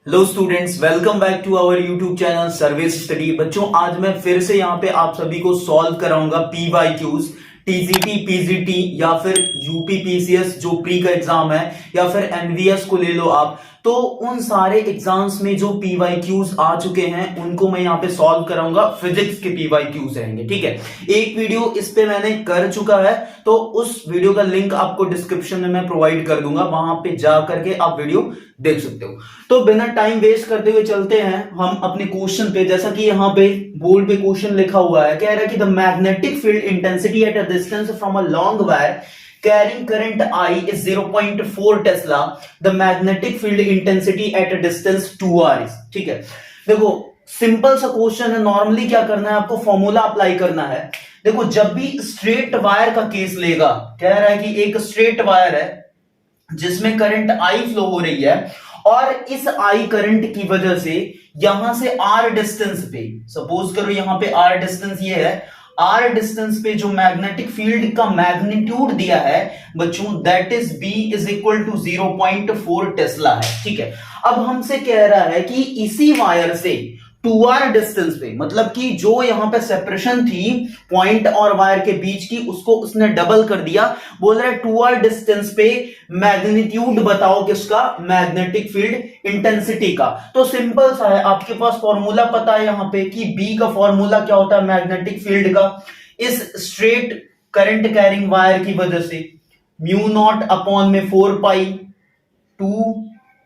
Hello students, welcome back to our YouTube channel service study. बच्चों, आज मैं फिर से यहाँ पे आप सभी को सॉल्व कराऊंगा पीवाईक्यूज, टीजीटी, पीजीटी या फिर यूपी पीसीएस जो प्री का एग्जाम है, या फिर एनवीएस को ले लो आप। तो उन सारे एग्जाम्स में जो पीवाईक्यूज आ चुके हैं उनको मैं यहाँ पे सॉल्व कराऊंगा। फिजिक्स के पीवाईक्यूज रहेंगे, ठीक है। एक वीडियो इस पे मैंने कर चुका है, तो उस वीडियो का लिंक आपको डिस्क्रिप्शन में मैं प्रोवाइड कर दूंगा, वहां पे जा करके आप वीडियो देख सकते हो। तो बिना टाइम वेस्ट करते हुए चलते हैं हम अपने क्वेश्चन पे। जैसा कि यहाँ पे बोर्ड पे क्वेश्चन लिखा हुआ है, कह रहा है कि the magnetic field intensity at a distance from a long wire carrying current I is 0.4 Tesla, the magnetic field intensity at a distance 2r is। ठीक है, देखो सिंपल सा क्वेश्चन है। नॉर्मली क्या करना है, आपको फॉर्मूला अप्लाई करना है। देखो, जब भी स्ट्रेट वायर का केस लेगा, कह रहा है कि एक स्ट्रेट वायर है जिसमें करंट I फ्लो हो रही है, और इस I करंट की वजह से यहां से R डिस्टेंस पे, सपोज करो यहां पे R डिस्टेंस ये है, R डिस्टेंस पे जो मैग्नेटिक फील्ड का मैग्नीट्यूड दिया है बच्चों, that is B is equal to 0.4 tesla है। ठीक है, अब हमसे कह रहा है कि इसी वायर से 2r डिस्टेंस पे, मतलब कि जो यहां पे सेपरेशन थी पॉइंट और वायर के बीच की, उसको उसने डबल कर दिया। बोल रहा है 2r डिस्टेंस पे मैग्नीट्यूड बताओ किसका, मैग्नेटिक फील्ड इंटेंसिटी का। तो सिंपल सा है, आपके पास फॉर्मूला पता है यहाँ पे कि B का फॉर्मूला क्या होता है मैग्नेटिक फील्ड का, इस स्ट्रेट करंट कैरिंग वायर की वजह से म्यू नॉट अपॉन में 4 पाई 2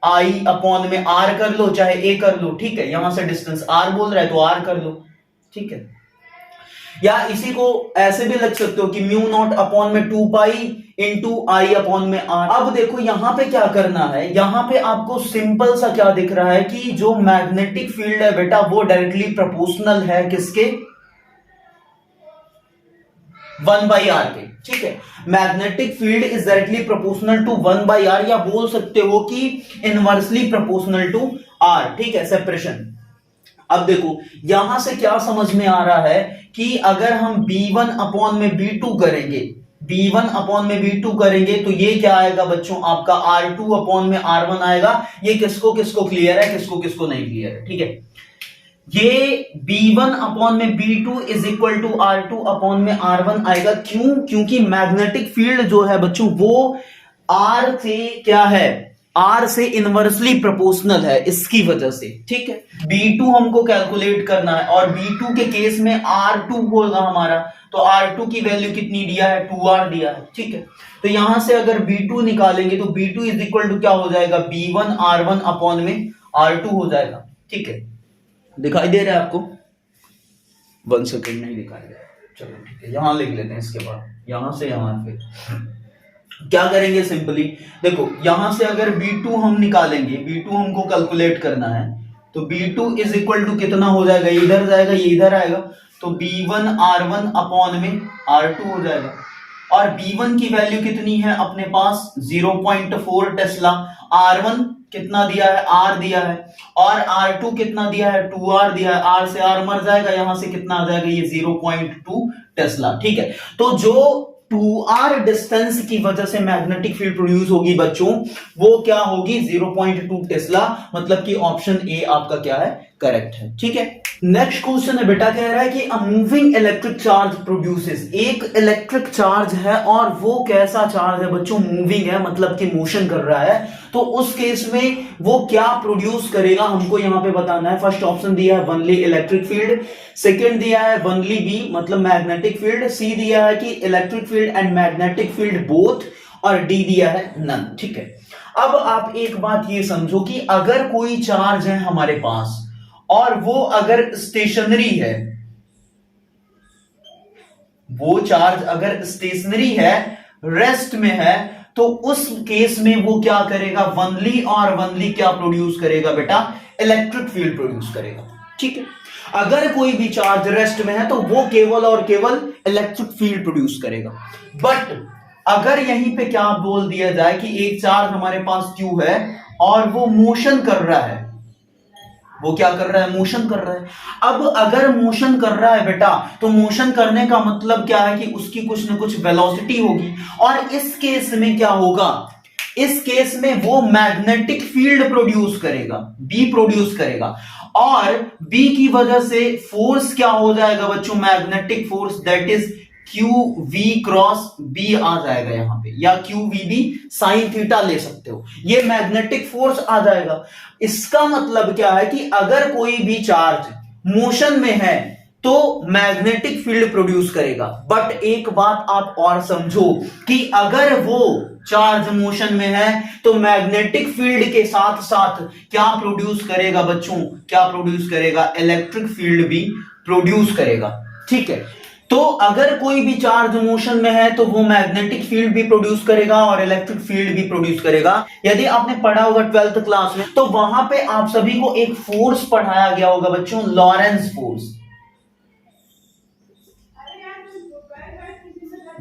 आई अपॉन में आर कर लो, चाहे ए कर लो। ठीक है, यहां से डिस्टेंस आर बोल रहा है तो आर कर लो। ठीक है, या इसी को ऐसे भी लिख सकते हो कि म्यू नॉट अपॉन में 2 पाई इंटू आई अपॉन में आर। अब देखो यहां पे क्या करना है, यहां पे आपको सिंपल सा क्या दिख रहा है कि जो मैग्नेटिक फील्ड है बेटा वो डायरेक्टली प्रोपोर्शनल है किसके, 1/r के। ठीक है, magnetic field is directly proportional to 1/r, या बोल सकते हो कि इनवर्सली प्रोपोर्शनल टू r। ठीक है, सेपरेशन। अब देखो यहां से क्या समझ में आ रहा है कि अगर हम b1 अपॉन में b2 करेंगे, b1 अपॉन में b2 करेंगे तो ये क्या आएगा बच्चों, आपका r2 अपॉन में r1 आएगा। ये किसको किसको क्लियर है, किसको किसको नहीं क्लियर है। ठीक है, ये b1 अपॉन में b2 is equal to r2 upon में r1 आएगा। क्यों? क्योंकि मैग्नेटिक फील्ड जो है बच्चों वो r से क्या है, r से इनवर्सली प्रोपोर्शनल है, इसकी वजह से। ठीक है, b2 हमको कैलकुलेट करना है, और b2 के केस में r2 होगा हमारा, तो r2 की वैल्यू कितनी दिया है, 2r दिया है। ठीक है, तो यहां से अगर b2 निकालेंगे तो b2 इज इक्वल टू क्या हो जाएगा, b1 r1 अपॉन में r2 हो जाएगा। ठीक है, दिखाई दे रहा है आपको? 1 सेकेंड, नहीं दिखाई दे रहा। चलो ठीक है, यहां लिख लेते हैं। इसके बाद यहां से यहां पे क्या करेंगे, सिंपली देखो यहां से अगर b2 हम निकालेंगे, b2 हमको कैलकुलेट करना है, तो b2 इज इक्वल टू कितना हो जाएगा, ये इधर जाएगा ये इधर आएगा, तो b1 r1 अपॉन में r2 हो जाएगा। और b1 की वैल्यू कितनी है अपने पास, 0.4 टेस्ला। r1 कितना दिया है, r दिया है, और r2 कितना दिया है, 2r दिया है। r से r मर जाएगा, यहां से कितना आ जाएगा, ये 0.2 टेस्ला। ठीक है, तो जो 2r डिस्टेंस की वजह से मैग्नेटिक फील्ड प्रोड्यूस होगी बच्चों, वो क्या होगी, 0.2 टेस्ला। मतलब कि ऑप्शन ए आपका क्या है, करेक्ट है। ठीक है, नेक्स्ट क्वेश्चन है बेटा, कह रहा है कि a moving electric charge produces, एक इलेक्ट्रिक चार्ज है और वो कैसा चार्ज है बच्चों, मूविंग है, मतलब कि मोशन कर रहा है। तो उस केस में वो क्या प्रोड्यूस करेगा, हमको यहां पे बताना है। फर्स्ट ऑप्शन दिया है वनली इलेक्ट्रिक फील्ड, सेकंड दिया है वनली बी मतलब मैग्नेटिक फील्ड, सी दिया है कि electric field and magnetic field both, और डी दिया है नन। ठीक है, अब आप एक बात ये समझो कि अगर कोई चार्ज है हमारे पास और वो अगर स्टेशनरी है, वो चार्ज अगर स्टेशनरी है, रेस्ट में है, तो उस केस में वो क्या करेगा, वनली और वनली क्या प्रोड्यूस करेगा बेटा, इलेक्ट्रिक फील्ड प्रोड्यूस करेगा। ठीक है, अगर कोई भी चार्ज रेस्ट में है तो वो केवल और केवल इलेक्ट्रिक फील्ड प्रोड्यूस करेगा। बट अगर यहीं पे क्या बोल दिया जाए कि एक चार्ज हमारे पास क्यू है और वो मोशन कर रहा है, वो क्या कर रहा है, मोशन कर रहा है। अब अगर मोशन कर रहा है बेटा, तो मोशन करने का मतलब क्या है कि उसकी कुछ ना कुछ वेलोसिटी होगी, और इस केस में क्या होगा, इस केस में वो मैग्नेटिक फील्ड प्रोड्यूस करेगा, बी प्रोड्यूस करेगा, और बी की वजह से फोर्स क्या हो जाएगा बच्चों, magnetic force, that is q v cross B आ जाएगा यहां पे, या q v B sine theta ले सकते हो, ये मैग्नेटिक फोर्स आ जाएगा। इसका मतलब क्या है कि अगर कोई भी चार्ज मोशन में है तो मैग्नेटिक फील्ड प्रोड्यूस करेगा। बट एक बात आप और समझो कि अगर वो चार्ज मोशन में है तो मैग्नेटिक फील्ड के साथ साथ क्या प्रोड्यूस करेगा बच्चों, क्या प्रोड्यूस करेगा, इलेक्ट्रिक फील्ड भी प्रोड्यूस करेगा। ठीक है, तो अगर कोई भी चार्ज मोशन में है तो वो मैग्नेटिक फील्ड भी प्रोड्यूस करेगा और इलेक्ट्रिक फील्ड भी प्रोड्यूस करेगा। यदि आपने पढ़ा होगा 12th क्लास में तो वहां पे आप सभी को एक फोर्स पढ़ाया गया होगा बच्चों, लॉरेंस फोर्स।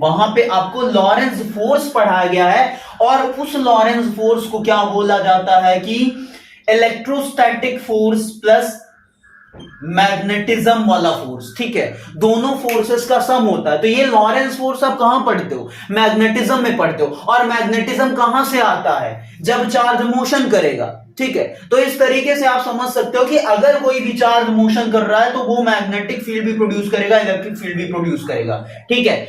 वहां पे आपको लॉरेंस फोर्स पढ़ाया गया है, और उस लॉरेंस फोर्स को क्या बोला जाता है कि इलेक्ट्रोस्टैटिक फोर्स प्लस मैग्नेटिज्म वाला फोर्स। ठीक है, दोनों फोर्सेस का सम होता है। तो ये लॉरेंस फोर्स आप कहां पढ़ते हो, मैग्नेटिज्म में पढ़ते हो। और मैग्नेटिज्म कहां से आता है, जब चार्ज मोशन करेगा। ठीक है, तो इस तरीके से आप समझ सकते हो कि अगर कोई भी चार्ज मोशन कर रहा है तो वो मैग्नेटिक फील्ड भी प्रोड्यूस करेगा, इलेक्ट्रिक फील्ड भी प्रोड्यूस करेगा। ठीक है,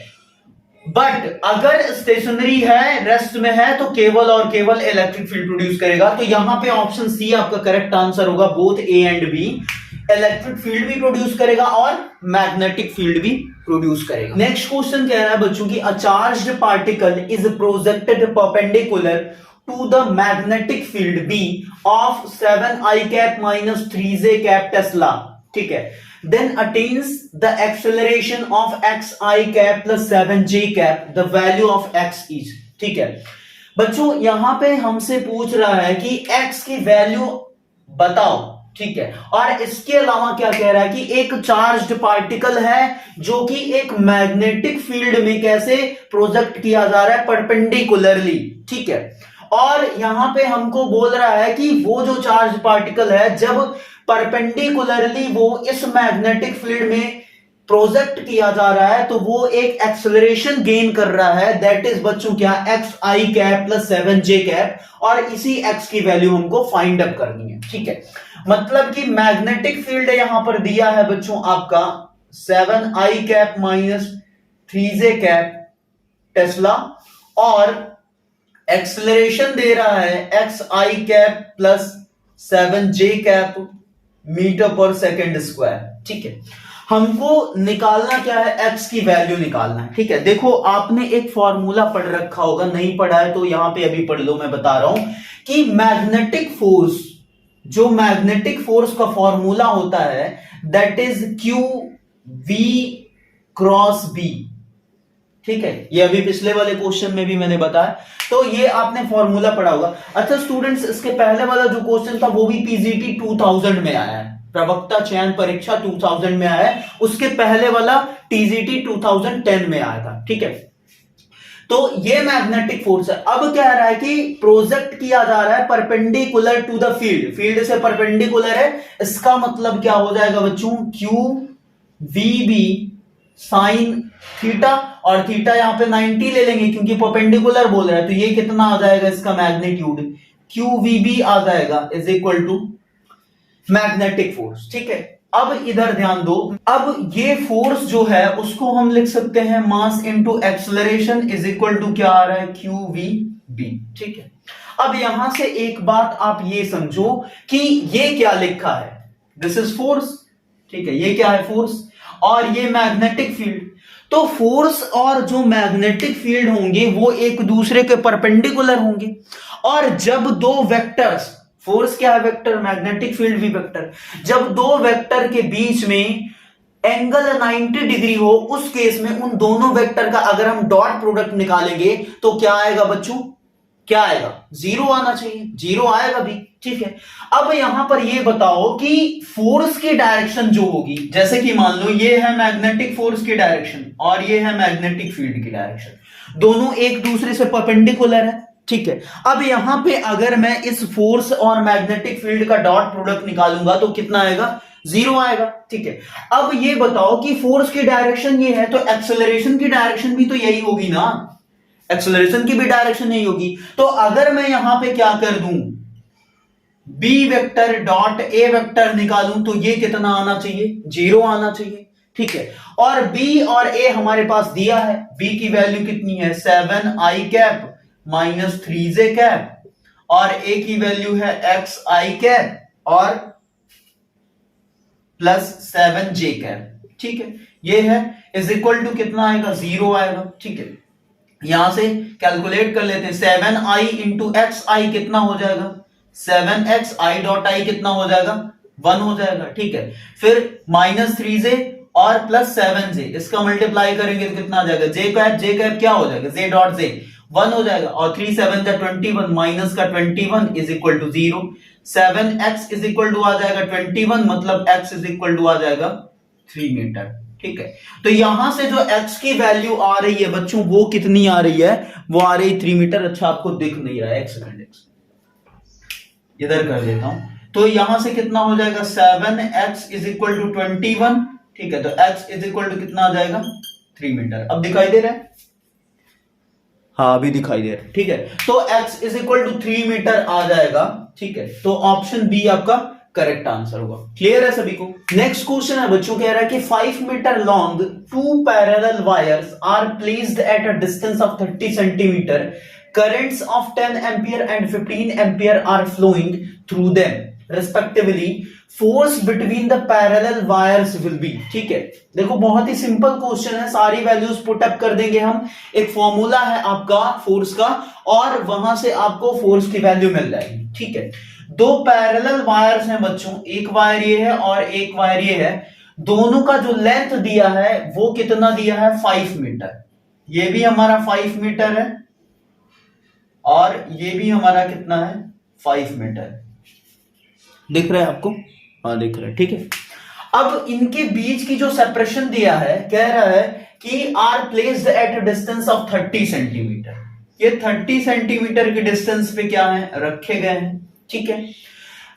बट अगर स्टेशनरी है, रेस्ट में है, तो केवल और केवल इलेक्ट्रिक फील्ड प्रोड्यूस करेगा। तो यहां पे ऑप्शन सी आपका करेक्ट आंसर होगा, both A and B. Electric field भी प्रोड्यूस करेगा और मैग्नेटिक फील्ड भी प्रोड्यूस करेगा। नेक्स्ट क्वेश्चन कह रहा है बच्चों की, a charged particle is projected perpendicular to the magnetic field B of 7i cap minus 3j cap tesla. ठीक है, then attains the acceleration of xi cap plus 7j cap, the value of x is। ठीक है बच्चों, यहां पे हमसे पूछ रहा है कि x की वैल्यू बताओ। ठीक है, और इसके अलावा क्या कह रहा है कि एक चार्ज्ड पार्टिकल है जो कि एक मैग्नेटिक फील्ड में कैसे प्रोजेक्ट किया जा रहा है, परपेंडिकुलरली। ठीक है, और यहां पे हमको बोल रहा है कि वो जो चार्ज पार्टिकल है जब परपेंडिकुलरली वो इस मैग्नेटिक फील्ड में प्रोजेक्ट किया जा रहा है तो वो एक एक्सेलरेशन गेन कर रहा है, दैट इज बच्चों क्या, xi cap plus 7j cap, और इसी x की वैल्यू हमको फाइंड अप करनी है। ठीक है, मतलब कि मैग्नेटिक फील्ड यहां पर दिया है बच्चों आपका 7i cap minus 3j cap tesla, और एक्सेलरेशन दे रहा है xi cap plus 7j cap metre पर सेकेंड स्क्वायर। ठीक है, हमको निकालना क्या है, x की वैल्यू निकालना है। ठीक है, देखो आपने एक फॉर्मूला पढ़ रखा होगा, नहीं पढ़ा है तो यहां पे अभी पढ़ लो, मैं बता रहा हूं कि मैग्नेटिक फोर्स, जो मैग्नेटिक फोर्स का फॉर्मूला होता है that is q v cross b. ठीक है, ये अभी पिछले वाले क्वेश्चन में भी मैंने बताया, तो ये आपने फॉर्मूला पढ़ा होगा। अच्छा स्टूडेंट्स, इसके पहले वाला जो क्वेश्चन था वो भी पीजीटी 2000 में आया है, प्रवक्ता चयन परीक्षा 2000 में आया है, उसके पहले वाला टीजीटी 2010 में आया था। ठीक है, तो ये मैग्नेटिक फोर्स है। अब कह रहा है कि प्रोजेक्ट किया जा रहा है perpendicular to the field, field से परपेंडिकुलर है, इसका मतलब क्या हो जाएगा बच्चों, q v B sine theta, और थीटा यहां पे 90 ले लेंगे क्योंकि परपेंडिकुलर बोल रहा है, तो ये कितना आ जाएगा इसका मैग्नीट्यूड, क्यू वी बी आ जाएगा is equal to magnetic force. ठीक है, अब इधर ध्यान दो, अब ये फोर्स जो है उसको हम लिख सकते हैं mass into acceleration is equal to क्या आ रहा है, क्यू वी बी। ठीक है, अब यहां से एक बात आप ये समझो कि ये क्या लिखा है, दिस इज फोर्स। ठीक है, ये क्या है, फोर्स, और ये मैग्नेटिक फील्ड। तो फोर्स और जो मैग्नेटिक फील्ड होंगे वो एक दूसरे के परपेंडिकुलर होंगे, और जब दो वेक्टर्स, फोर्स क्या है, वेक्टर, मैग्नेटिक फील्ड भी वेक्टर, जब दो वेक्टर के बीच में एंगल 90 डिग्री हो, उस केस में उन दोनों वेक्टर का अगर हम डॉट प्रोडक्ट निकालेंगे तो क्या आएगा बच्चों, क्या आएगा, जीरो आना चाहिए, जीरो आएगा भी। ठीक है, अब यहां पर ये बताओ कि फोर्स की डायरेक्शन जो होगी, जैसे कि मान लो ये है मैग्नेटिक फोर्स की डायरेक्शन और ये है मैग्नेटिक फील्ड की डायरेक्शन, दोनों एक दूसरे से परपेंडिकुलर है। ठीक है, अब यहां पे अगर मैं इस फोर्स और मैग्नेटिक फील्ड का डॉट प्रोडक्ट निकालूंगा तो कितना आएगा, जीरो आएगा। ठीक है, अब ये बताओ कि फोर्स की डायरेक्शन ये है तो एक्सेलरेशन की डायरेक्शन भी तो यही होगी ना, एक्सेलरेशन की भी डायरेक्शन नहीं होगी। तो अगर मैं यहां पे क्या कर दूं, b vector dot a vector निकालूं तो ये कितना आना चाहिए, 0 आना चाहिए। ठीक है, और बी और ए हमारे पास दिया है, बी की वैल्यू कितनी है 7i cap minus 3j cap, और ए की वैल्यू है xi कैप और प्लस 7j कैप। ठीक है, ये है इज इक्वल टू कितना आएगा, 0 आएगा। ठीक है, यहां से कैलकुलेट कर लेते हैं, 7i इंटू एक्स आई कितना हो जाएगा, 7xi डॉट आई कितना हो जाएगा, 1 हो जाएगा। ठीक है, फिर माइनस 3j और प्लस 7j, इसका मल्टीप्लाई करेंगे तो कितना आ जाएगा, j कैप क्या हो जाएगा, j डॉट j 1 हो जाएगा, और 3 7 जा 21 माइनस का 21 is equal to 0। 7x is equal to आ जाएगा 21, मतलब x इज इक्वल टू आ जाएगा 3 मीटर। ठीक है, तो यहां से जो x की वैल्यू आ रही है बच्चों वो कितनी आ रही है, वो आ रही 3 मीटर। अच्छा आपको दिख नहीं रहा है, एक सेकंड इधर कर देता हूं, तो यहां से कितना हो जाएगा 7x इज इक्वल टू 21। ठीक है, तो x इज इक्वल टू कितना आ जाएगा 3 मीटर। अब दिखाई दे रहा है, हाँ अभी दिखाई दे रहा है। ठीक है, तो x is equal to 3 metre आ जाएगा। ठीक है, तो ऑप्शन बी आपका करेक्ट आंसर होगा। क्लियर है सभी को। नेक्स्ट क्वेश्चन है बच्चों, कह रहा है कि 5 metre long 2 parallel wires are placed at a distance of 30 centimetre, currents of 10 ampere and 15 ampere are flowing through them respectively, force between the parallel wires will be। ठीक है, देखो बहुत ही सिंपल क्वेश्चन है, सारी वैल्यूज पुट अप कर देंगे हम, एक फॉर्मूला है आपका फोर्स का, और वहां से आपको फोर्स की वैल्यू मिल जाएगी। ठीक है, 2 पैरेलल वायर्स हैं बच्चों, एक वायर ये है और एक वायर ये है, दोनों का जो लेंथ दिया है वो कितना दिया है 5 मीटर, ये भी हमारा 5 मीटर है और ये भी हमारा कितना है 5 मीटर। दिख रहा है आपको, हाँ दिख रहा है। ठीक है, अब इनके बीच की जो सेपरेशन दिया है, कह रहा है कि are placed at a distance of 30 centimetre, ये 30 सेंटीमीटर के डिस्टेंस पे क्या है रखे गए हैं। ठीक है,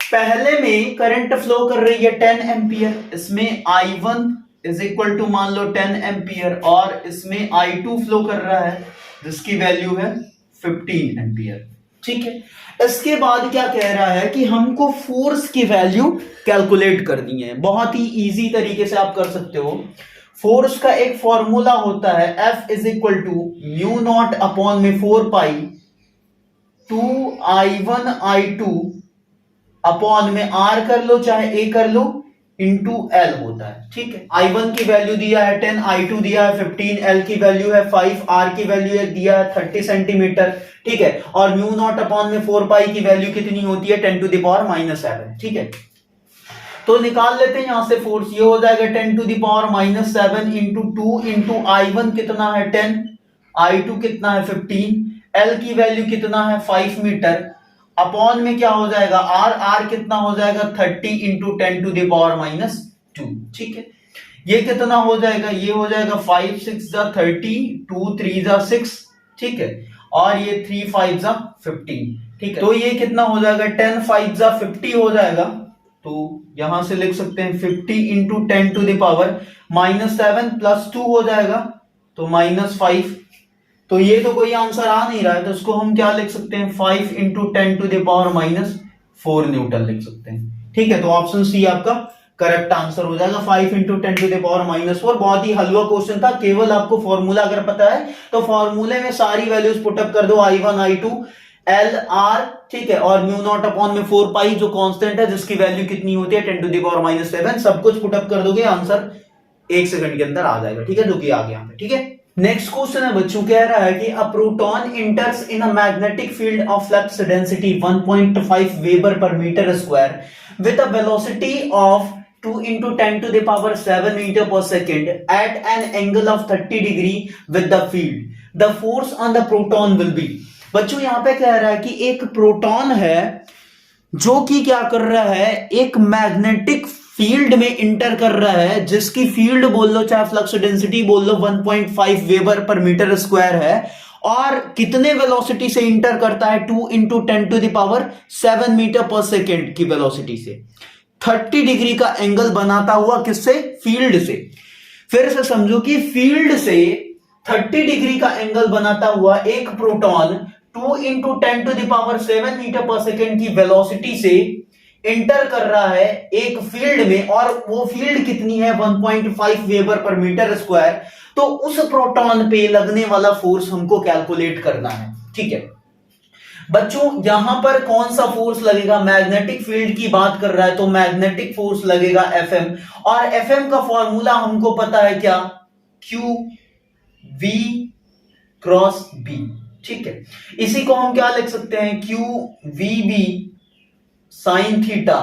पहले में करंट फ्लो कर रही है 10 एम्पियर, इसमें I1 इज इक्वल टू मान लो 10 एम्पियर, और इसमें I2 फ्लो कर रहा है जिसकी वैल्यू है 15 एम्पियर। ठीक है, इसके बाद क्या कह रहा है कि हमको फोर्स की वैल्यू कैलकुलेट करनी है। बहुत ही इजी तरीके से आप कर सकते हो। फोर्स का एक फॉर्मूला होता है F is equal to mu naught upon में 4 पाई 2I1 I2 अपॉन में R कर लो चाहे A कर लो इंटू L होता है। ठीक है, I1 की वैल्यू दिया है 10, I2 दिया है 15, L की वैल्यू है 5, R की वैल्यू दिया है 30 सेंटीमीटर। ठीक है, और म्यू नॉट अपॉन में 4 पाई की वैल्यू कितनी होती है 10 टू द पावर -7। ठीक है, तो निकाल लेते हैं यहां से फोर्स, ये हो जाएगा 10 to the power -7 into 2 into I1 कितना है 10, I2 कितना है 15, L की वैल्यू कितना है 5 मीटर, अपॉन में क्या हो जाएगा R कितना हो जाएगा 30 इंटू 10 टू द पावर -2। ठीक है, ये कितना हो जाएगा, ये हो जाएगा 5 6 जा 30, 2 3 जा 6। ठीक है, और ये 3 5 जा 15। ठीक है, तो ये कितना हो जाएगा 10 5 जा 50 हो जाएगा, तो यहां से लिख सकते हैं 50 into 10 to the power -7 plus 2 हो जाएगा, तो -5। तो ये तो कोई आंसर आ नहीं रहा है, तो इसको हम क्या लिख सकते हैं 5 into 10 to the power -4 newton लिख सकते हैं। ठीक है, तो ऑप्शन सी आपका करेक्ट आंसर हो जाएगा 5 इंटू 10 टू द पावर -4। बहुत ही हलवा क्वेश्चन था, केवल आपको फॉर्मूला अगर पता है तो फॉर्मूले में सारी वैल्यूज पुट अप कर दो, I1 I2 L R। ठीक है, और म्यू नॉट अपॉन में 4 पाई जो कांस्टेंट है जिसकी वैल्यू कितनी होती है 10 टू द पावर -7, सब कुछ पुट अप कर दोगे, आंसर 1 सेकंड के अंदर आ जाएगा। ठीक है, जो कि आ गया। ठीक है, नेक्स्ट क्वेश्चन है बच्चों, कह रहा है कि a proton enters in a magnetic field of flux density 1.5 weber per metre square with a velocity of 2 into 10 to the power 7 meter per second at an angle of 30 degree with the field. The force on the proton will be। बच्चों यहां पे कह रहा है कि एक proton है जो कि क्या कर रहा है, एक मैग्नेटिक फील्ड में इंटर कर रहा है, जिसकी फील्ड बोल लो चाहे फ्लक्स डेंसिटी बोल लो 1.5 वेबर पर मीटर स्क्वायर है, और कितने वेलोसिटी से इंटर करता है 2 into 10 to the power 7 metre पर सेकेंड की वेलोसिटी से 30 डिग्री का एंगल बनाता हुआ, किससे, फील्ड से। फिर से समझो कि फील्ड से 30 डिग्री का एंगल बनाता हुआ एक प्रोटॉन 2 इंटू 10⁷ मीटर पर सेकेंड की वेलोसिटी से इंटर कर रहा है एक फील्ड में, और वो फील्ड कितनी है 1.5 वेबर पर मीटर स्क्वायर। तो उस प्रोटॉन पे लगने वाला फोर्स हमको कैलकुलेट करना है। ठीक है बच्चों, यहां पर कौन सा फोर्स लगेगा, मैग्नेटिक फील्ड की बात कर रहा है तो मैग्नेटिक फोर्स लगेगा Fm, और Fm का फॉर्मूला हमको पता है क्या, Q V क्रॉस B। ठीक है, इसी को हम क्या लिख सकते हैं, Q V B sine theta.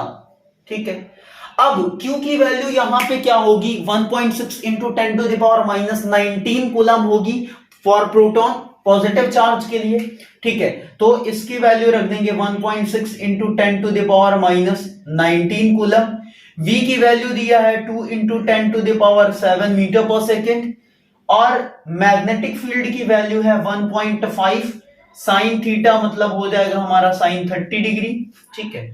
ठीक है, अब Q की वैल्यू यहां पे क्या होगी, 1.6 इंटू 10⁻⁻19 कूलम होगी फॉर प्रोटॉन, पॉजिटिव चार्ज के लिए। ठीक है, तो इसकी वैल्यू रख देंगे 1.6 इंटू 10⁻⁻19 कूलम। V की वैल्यू दिया है 2 इंटू 10⁷ मीटर पर सेकेंड, और मैग्नेटिक फील्ड की वैल्यू है 1.5 साइन थीटा, मतलब हो जाएगा हमारा साइन 30 डिग्री। ठीक है,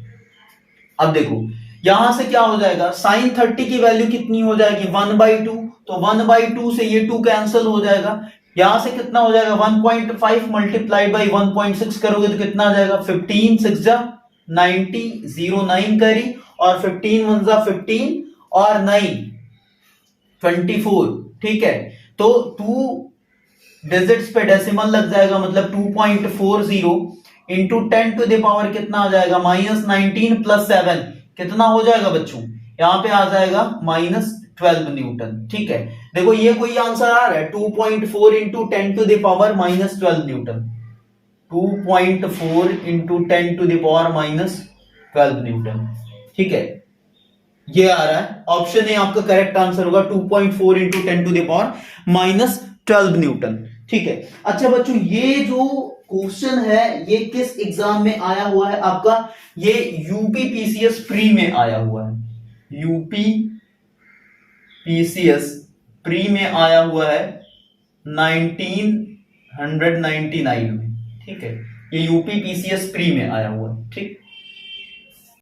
अब देखो यहां से क्या हो जाएगा, साइन 30 की वैल्यू कितनी हो जाएगी 1/2, तो 1/2 से ये 2 कैंसिल हो जाएगा, यहां से कितना हो जाएगा 1.5 मल्टीप्लाइड बाई 1.6 करोगे तो कितना आ जाएगा 15 6 जा 90 09 करी, और 15 1 जा 15 और 9 24। ठीक है, तो 2 डिजिट्स पे डेसिमल लग जाएगा, मतलब 2.40 इंटू 10⁻, कितना आ जाएगा -19 प्लस 7 कितना हो जाएगा बच्चों, यहां पे आ जाएगा -12 न्यूटन। ठीक है, देखो ये कोई आंसर आ रहा है 2.4 इंटू 10⁻⁻12 न्यूटन, 2.4 इंटू 10⁻⁻12 न्यूटन। ठीक है, ये आ रहा है ऑप्शन ए आपका करेक्ट आंसर होगा, 2.4 इंटू 10⁻⁻12 न्यूटन। ठीक है, अच्छा बच्चों, ये जो क्वेश्चन है ये किस एग्जाम में आया हुआ है आपका, ये यूपी पीसीएस प्री में आया हुआ है, यूपी पीसीएस प्री में आया हुआ है 1999 में। ठीक है, ये यूपी पीसीएस प्री में आया हुआ है। ठीक,